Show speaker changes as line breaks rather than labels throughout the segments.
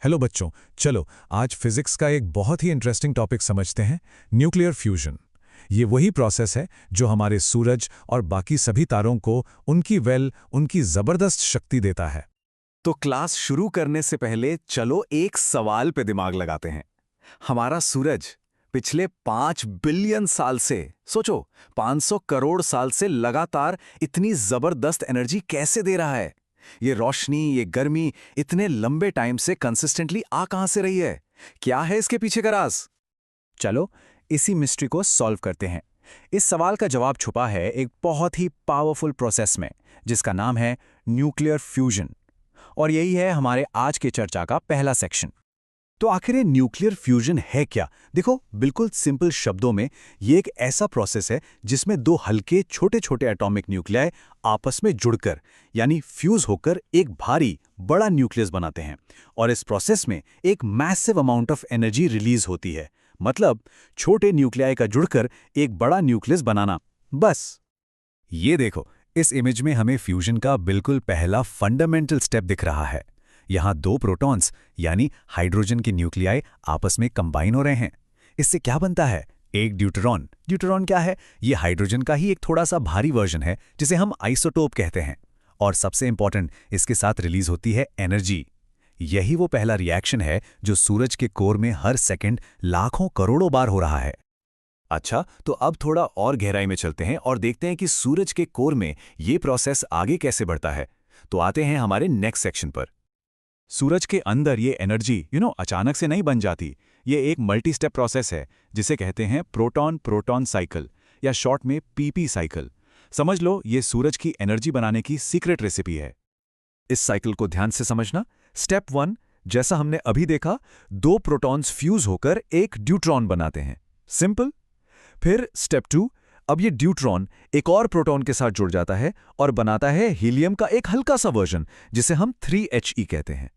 Hello बच्चों, चलो आज फिजिक्स का एक बहुत ही इंटरेस्टिंग टॉपिक समझते हैं, न्यूक्लियर फ्यूजन। ये वही प्रोसेस है जो हमारे सूरज और बाकी सभी तारों को उनकी ज़बरदस्त शक्ति देता है।
तो क्लास शुरू करने से पहले चलो एक सवाल पे दिमाग लगाते हैं। हमारा सूरज पिछले 5 बिलियन साल से, सोचो, 500 करोड़ साल से लगातार इतनी जबरदस्त एनर्जी कैसे दे रहा है? ये रोशनी, ये गर्मी इतने लंबे टाइम से कंसिस्टेंटली आ कहां से रही है? क्या है इसके पीछे का राज? चलो इसी मिस्ट्री को सॉल्व करते हैं। इस सवाल का जवाब छुपा है एक बहुत ही पावरफुल प्रोसेस में, जिसका नाम है न्यूक्लियर फ्यूजन। और यही है हमारे आज के चर्चा का पहला सेक्शन। तो आखिर ये न्यूक्लियर फ्यूजन है क्या? देखो, बिल्कुल सिंपल शब्दों में ये एक ऐसा प्रोसेस है जिसमें दो हल्के छोटे छोटे एटॉमिक न्यूक्लियाई आपस में जुड़कर यानी फ्यूज होकर एक भारी बड़ा न्यूक्लियस बनाते हैं। और इस प्रोसेस में एक massive amount of energy release होती है। मतलब छोटे न्यूक्लियाई का जुड़कर एक बड़ा न्यूक्लियस बनाना। बस ये देखो, इस इमेज में हमें फ्यूजन का बिल्कुल पहला फंडामेंटल स्टेप दिख रहा है। यहाँ दो प्रोटॉन्स यानी हाइड्रोजन के न्यूक्लियाई आपस में कंबाइन हो रहे हैं। इससे क्या बनता है? एक ड्यूटेरॉन। ड्यूटेरॉन क्या है? ये हाइड्रोजन का ही एक थोड़ा सा भारी वर्जन है जिसे हम आइसोटोप कहते हैं। और सबसे इंपॉर्टेंट, इसके साथ रिलीज होती है एनर्जी। यही वो पहला रिएक्शन है जो सूरज के कोर में हर सेकंड लाखों करोड़ों बार हो रहा है। अच्छा, तो अब थोड़ा और गहराई में चलते हैं और देखते हैं कि सूरज के कोर में ये प्रोसेस आगे कैसे बढ़ता है। तो आते हैं हमारे नेक्स्ट सेक्शन पर। सूरज के अंदर ये एनर्जी अचानक से नहीं बन जाती। ये एक मल्टी स्टेप प्रोसेस है जिसे कहते हैं प्रोटॉन प्रोटॉन साइकिल, या शॉर्ट में पीपी साइकिल। समझ लो, ये सूरज की एनर्जी बनाने की सीक्रेट रेसिपी है। इस साइकिल को ध्यान से समझना। स्टेप 1, जैसा हमने अभी देखा, दो प्रोटॉन्स फ्यूज होकर एक ड्यूट्रॉन बनाते हैं। सिंपल। फिर स्टेप 2, अब ये ड्यूट्रॉन एक और प्रोटॉन के साथ जुड़ जाता है और बनाता है हीलियम का एक हल्का सा वर्जन जिसे हम 3He कहते हैं।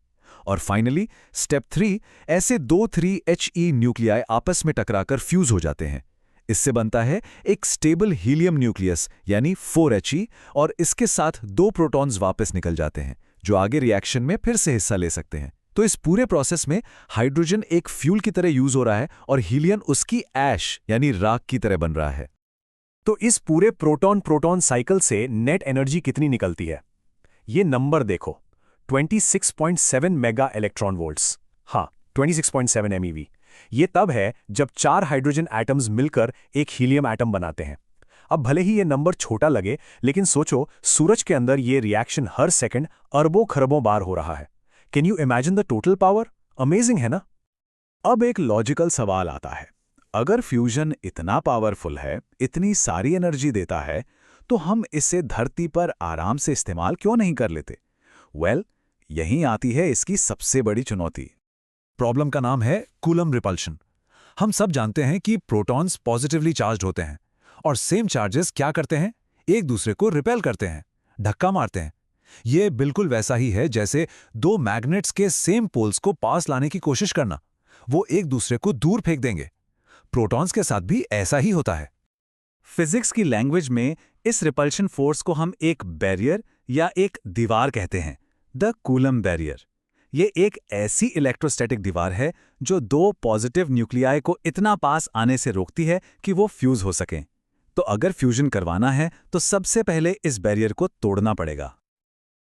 और फाइनली स्टेप 3, ऐसे दो 3He न्यूक्लियाई आपस में टकराकर फ्यूज हो जाते हैं। इससे बनता है एक स्टेबल हीलियम न्यूक्लियस यानी 4He, और इसके साथ दो प्रोटॉन्स वापस निकल जाते हैं जो आगे रिएक्शन में फिर से हिस्सा ले सकते हैं। तो इस पूरे प्रोसेस में हाइड्रोजन एक फ्यूल की तरह यूज हो रहा है और हीलियम उसकी ऐश यानी राख की तरह बन रहा है। तो इस पूरे प्रोटॉन प्रोटॉन साइकिल से नेट एनर्जी कितनी निकलती है? ये नंबर देखो, 26.7 मेगा इलेक्ट्रॉन वोल्ट्स। हाँ, 26.7 MeV। ये तब है जब 4 हाइड्रोजन एटम्स मिलकर एक हीलियम एटम बनाते हैं। अब भले ही ये नंबर छोटा लगे, लेकिन सोचो, सूरज के अंदर ये रिएक्शन हर सेकंड अरबों खरबों बार हो रहा है। Can you imagine the total power? Amazing है ना? अब एक लॉजिकल सवाल आता है। अगर फ्यूजन इतना पावरफुल है, इतनी सारी एनर्जी देता है, तो हम इसे धरती पर आराम से इस्तेमाल क्यों नहीं कर लेते? यहीं आती है इसकी सबसे बड़ी चुनौती। प्रॉब्लम का नाम है कूलम रिपल्शन। हम सब जानते हैं कि प्रोटॉन्स पॉजिटिवली चार्ज्ड होते हैं और सेम चार्जेस क्या करते हैं? एक दूसरे को रिपेल करते हैं, धक्का मारते हैं। ये बिल्कुल वैसा ही है जैसे दो मैग्नेट्स के सेम पोल्स को पास लाने की कोशिश करना। वो एक दूसरे को दूर फेंक देंगे। प्रोटॉन्स के साथ भी ऐसा ही होता है। फिजिक्स की लैंग्वेज में इस रिपल्शन फोर्स को हम एक बैरियर या एक दीवार कहते हैं, द कूलम बैरियर। ये एक ऐसी इलेक्ट्रोस्टैटिक दीवार है जो दो पॉजिटिव न्यूक्लियाई को इतना पास आने से रोकती है कि वो फ्यूज हो सकें। तो अगर फ्यूजन करवाना है तो सबसे पहले इस बैरियर को तोड़ना पड़ेगा।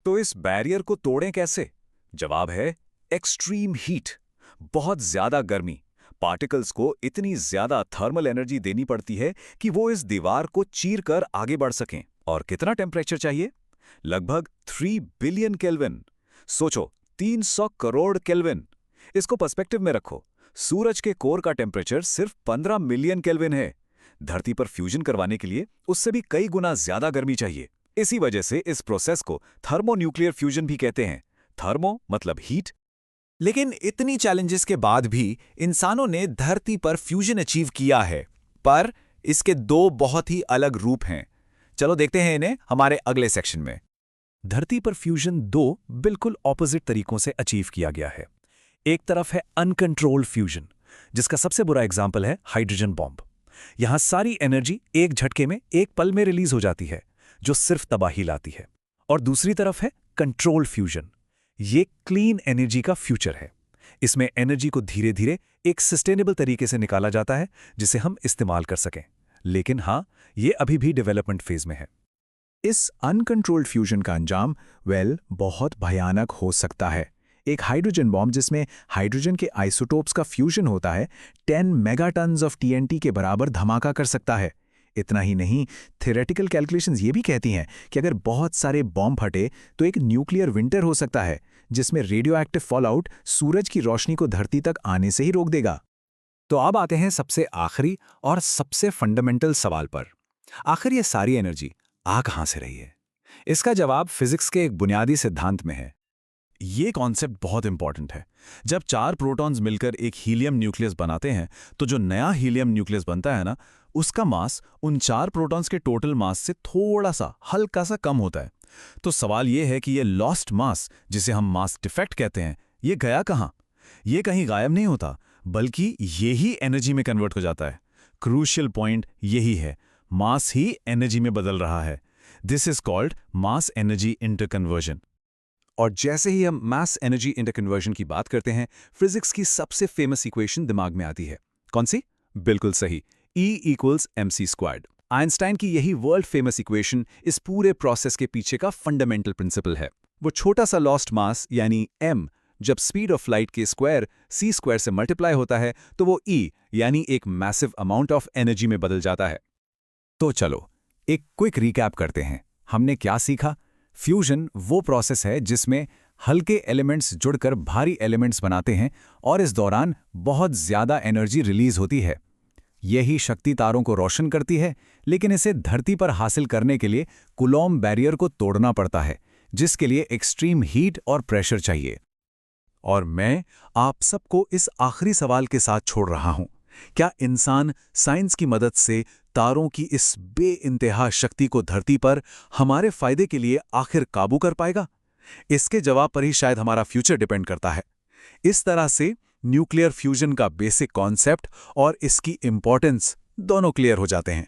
तो इस बैरियर को तोड़ें कैसे? जवाब है एक्सट्रीम हीट। बहुत ज्यादा गर्मी। पार्टिकल्स को इतनी ज्यादा थर्मल एनर्जी देनी पड़ती है कि वो इस दीवार को चीर कर आगे बढ़ सकें। और कितना टेम्परेचर चाहिए? लगभग 3 बिलियन केल्विन। सोचो, 300 करोड़ केल्विन। इसको पर्सपेक्टिव में रखो। सूरज के कोर का टेम्परेचर सिर्फ 15 मिलियन केल्विन है। धरती पर फ्यूजन करवाने के लिए उससे भी कई गुना ज्यादा गर्मी चाहिए। इसी वजह से इस प्रोसेस को थर्मोन्यूक्लियर फ्यूजन भी कहते हैं। थर्मो मतलब हीट। लेकिन इतनी चैलेंजेस के बाद भी इंसानों ने धरती पर फ्यूजन अचीव किया है। पर इसके दो बहुत ही अलग रूप हैं। चलो देखते हैं इन्हें हमारे अगले सेक्शन में। धरती पर फ्यूजन दो बिल्कुल ऑपोजिट तरीकों से अचीव किया गया है। एक तरफ है अनकंट्रोल्ड फ्यूजन, जिसका सबसे बुरा एग्जाम्पल है हाइड्रोजन बॉम्ब। यहां सारी एनर्जी एक झटके में, एक पल में रिलीज हो जाती है, जो सिर्फ तबाही लाती है। और दूसरी तरफ है कंट्रोल्ड फ्यूजन। ये क्लीन एनर्जी का फ्यूचर है। इसमें एनर्जी को धीरे धीरे एक सस्टेनेबल तरीके से निकाला जाता है जिसे हम इस्तेमाल कर सकें। लेकिन हाँ, ये अभी भी डेवलपमेंट फेज में है।
इस अनकंट्रोल्ड फ्यूजन का अंजाम बहुत भयानक हो सकता है। एक हाइड्रोजन बॉम्ब जिसमें हाइड्रोजन के आइसोटोप्स का फ्यूजन होता है 10 मेगाटन्स ऑफ टीएनटी के बराबर धमाका कर सकता है। इतना ही नहीं, थ्योरेटिकल कैलकुलेशंस ये भी कहती हैं कि अगर बहुत सारे बॉम्ब फटे तो एक न्यूक्लियर विंटर हो सकता है जिसमें रेडियो एक्टिव फॉलआउट सूरज की रोशनी को धरती तक आने से ही रोक देगा।
तो अब आते हैं सबसे आखिरी और सबसे फंडामेंटल सवाल पर। आखिर ये सारी एनर्जी आ कहां से रही है? इसका जवाब फिजिक्स के एक बुनियादी सिद्धांत में है।
ये कॉन्सेप्ट बहुत इंपॉर्टेंट है। जब 4 प्रोटॉन्स मिलकर एक हीलियम न्यूक्लियस बनाते हैं तो जो नया हीलियम न्यूक्लियस बनता है ना, उसका मास उन 4 प्रोटॉन्स के टोटल मास से थोड़ा सा हल्का सा कम होता है। तो सवाल ये है कि ये लॉस्ट मास, जिसे हम मास डिफेक्ट कहते हैं, ये गया कहाँ? ये कहीं गायब नहीं होता, बल्कि ये ही एनर्जी में कन्वर्ट हो जाता है। क्रूशियल पॉइंट यही है, मास ही एनर्जी में बदल रहा है। This is called mass energy interconversion. और जैसे ही हम मास एनर्जी इंटरकन्वर्जन की बात करते हैं, फिजिक्स की सबसे फेमस इक्वेशन दिमाग में आती है। कौन सी? बिल्कुल सही, E=mc²। आइंस्टाइन की यही वर्ल्ड फेमस इक्वेशन इस पूरे प्रोसेस के पीछे का फंडामेंटल प्रिंसिपल है। वो छोटा सा लॉस्ट मास यानी m जब स्पीड ऑफ लाइट के स्क्वायर c² से मल्टीप्लाई होता है तो वो E यानी एक मैसिव अमाउंट ऑफ एनर्जी में बदल जाता है। तो चलो एक क्विक रिकैप करते हैं। हमने क्या सीखा? फ्यूजन वो प्रोसेस है जिसमें हल्के एलिमेंट्स जुड़कर भारी एलिमेंट्स बनाते हैं और इस दौरान बहुत ज्यादा एनर्जी रिलीज होती है। यही शक्ति तारों को रोशन करती है, लेकिन इसे धरती पर हासिल करने के लिए कूलॉम्ब बैरियर को तोड़ना पड़ता है, जिसके लिए एक्सट्रीम हीट और प्रेशर चाहिए। और मैं आप सबको इस आखिरी सवाल के साथ छोड़ रहा हूं, क्या इंसान साइंस की मदद से तारों की इस बेइंतहा शक्ति को धरती पर हमारे फायदे के लिए आखिर काबू कर पाएगा? इसके जवाब पर ही शायद हमारा फ्यूचर डिपेंड करता है। इस तरह से न्यूक्लियर फ्यूजन का बेसिक कॉन्सेप्ट और इसकी इंपॉर्टेंस दोनों क्लियर हो जाते हैं।